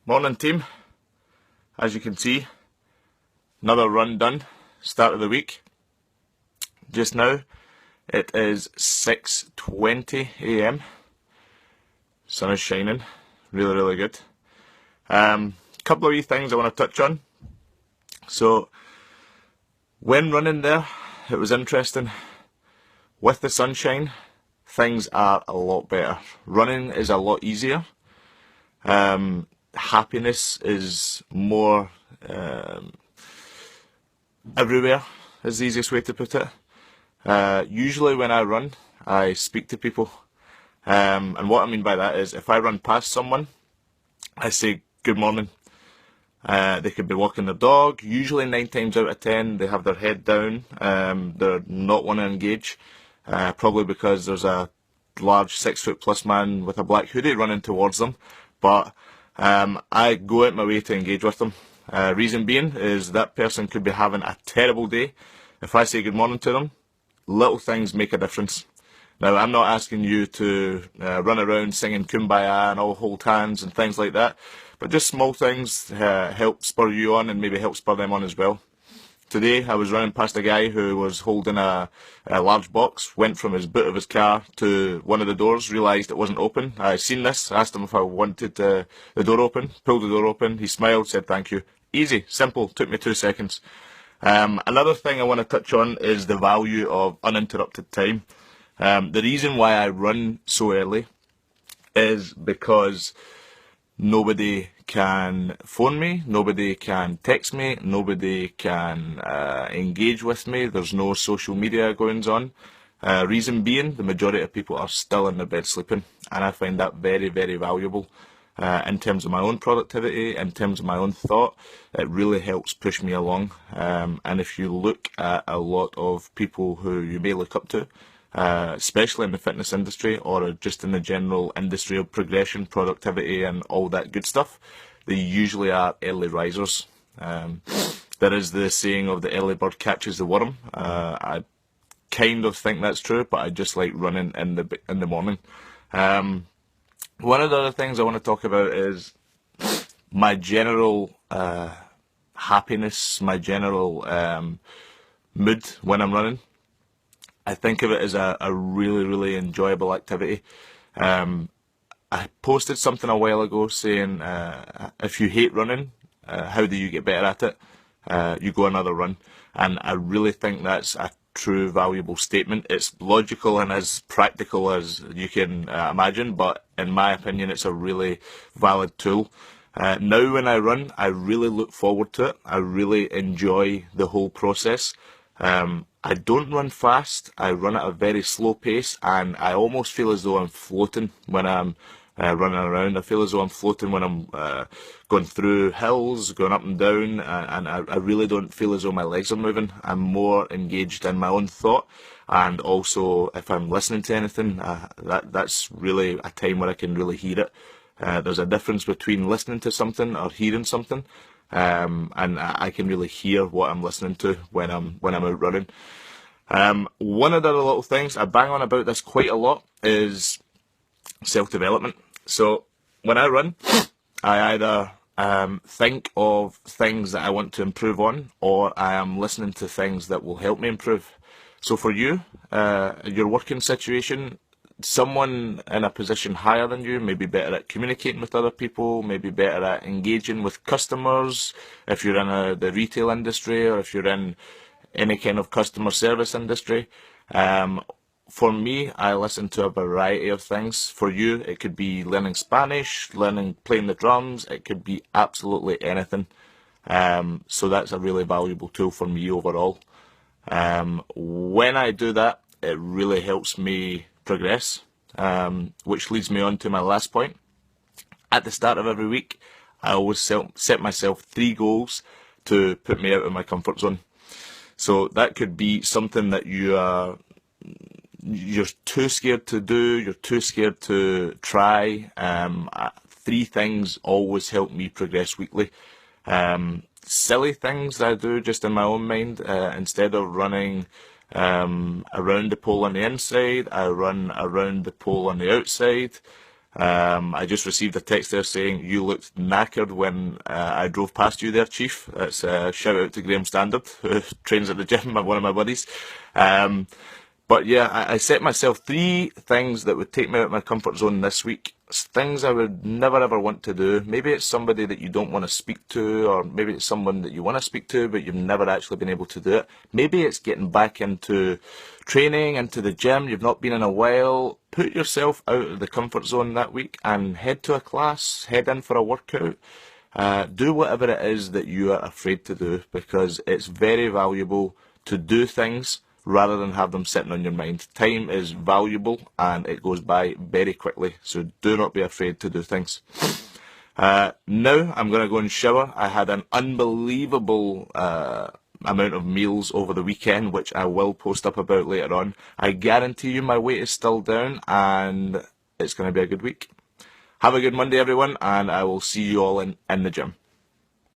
Morning team, as you can see, another run done, start of the week. Just now it is 6:20 AM, sun is shining, really good. Couple of wee things I want to touch on. So when running there, it was interesting. With the sunshine, things are a lot better. Running is a lot easier. Happiness is more everywhere, is the easiest way to put it. Usually when I run, I speak to people. And what I mean by that is, if I run past someone, I say good morning. They could be walking their dog. Usually 9 times out of 10, they have their head down. They're not want to engage. Probably because there's a large 6-foot+ man with a black hoodie running towards them. But I go out my way to engage with them. Reason being is that person could be having a terrible day. If I say good morning to them, little things make a difference. Now, I'm not asking you to run around singing Kumbaya and all hold hands and things like that, but just small things help spur you on and maybe help spur them on as well. Today, I was running past a guy who was holding a large box, went from his boot of his car to one of the doors, realised it wasn't open. I seen this, asked him if I wanted the door open, pulled the door open, he smiled, said thank you. Easy, simple, took me 2 seconds. Another thing I want to touch on is the value of uninterrupted time. The reason why I run so early is because nobody can phone me, nobody can text me, nobody can engage with me. There's no social media goings on. Reason being, the majority of people are still in their bed sleeping, and I find that very valuable. In terms of my own productivity, in terms of my own thought, it really helps push me along. And if you look at a lot of people who you may look up to, especially in the fitness industry or just in the general industry of progression, productivity and all that good stuff, they usually are early risers. There is the saying of the early bird catches the worm. I kind of think that's true, but I just like running in the morning. One of the other things I want to talk about is my general happiness, my general mood when I'm running. I think of it as a really enjoyable activity. I posted something a while ago saying if you hate running, how do you get better at it? You go another run. And I really think that's a true valuable statement. It's logical and as practical as you can imagine, but in my opinion it's a really valid tool. Now when I run, I really look forward to it. I really enjoy the whole process. I don't run fast, I run at a very slow pace, and I almost feel as though I'm floating when I'm running around. I feel as though I'm floating when I'm going through hills, going up and down, and I really don't feel as though my legs are moving. I'm more engaged in my own thought, and also if I'm listening to anything, that's really a time where I can really hear it. There's a difference between listening to something or hearing something. And I can really hear what I'm listening to when I'm out running. One of the other little things, I bang on about this quite a lot, is self-development. So when I run, I either think of things that I want to improve on, or I am listening to things that will help me improve. So for you, your working situation, someone in a position higher than you may be better at communicating with other people, maybe better at engaging with customers, if you're in the retail industry or if you're in any kind of customer service industry. For me, I listen to a variety of things. For you, it could be learning Spanish, playing the drums, it could be absolutely anything. So that's a really valuable tool for me overall. When I do that, it really helps me progress, which leads me on to my last point. At the start of every week, I always set myself 3 goals to put me out of my comfort zone. So that could be something that you're too scared to do, you're too scared to try. 3 things always help me progress weekly. Silly things that I do just in my own mind, instead of running around the pole on the inside, I run around the pole on the outside. I just received a text there saying you looked knackered when I drove past you there, Chief. It's a shout out to Graham Standard, who trains at the gym, one of my buddies. But yeah, I set myself 3 things that would take me out of my comfort zone this week. Things I would never ever want to do. Maybe it's somebody that you don't want to speak to, or maybe it's someone that you want to speak to, but you've never actually been able to do it. Maybe it's getting back into training, into the gym. You've not been in a while. Put yourself out of the comfort zone that week and head to a class, head in for a workout. Do whatever it is that you are afraid to do, because it's very valuable to do things rather than have them sitting on your mind. Time is valuable and it goes by very quickly, so do not be afraid to do things. Now I'm going to go and shower. I had an unbelievable amount of meals over the weekend, which I will post up about later on. I guarantee you my weight is still down and it's going to be a good week. Have a good Monday, everyone, and I will see you all in the gym.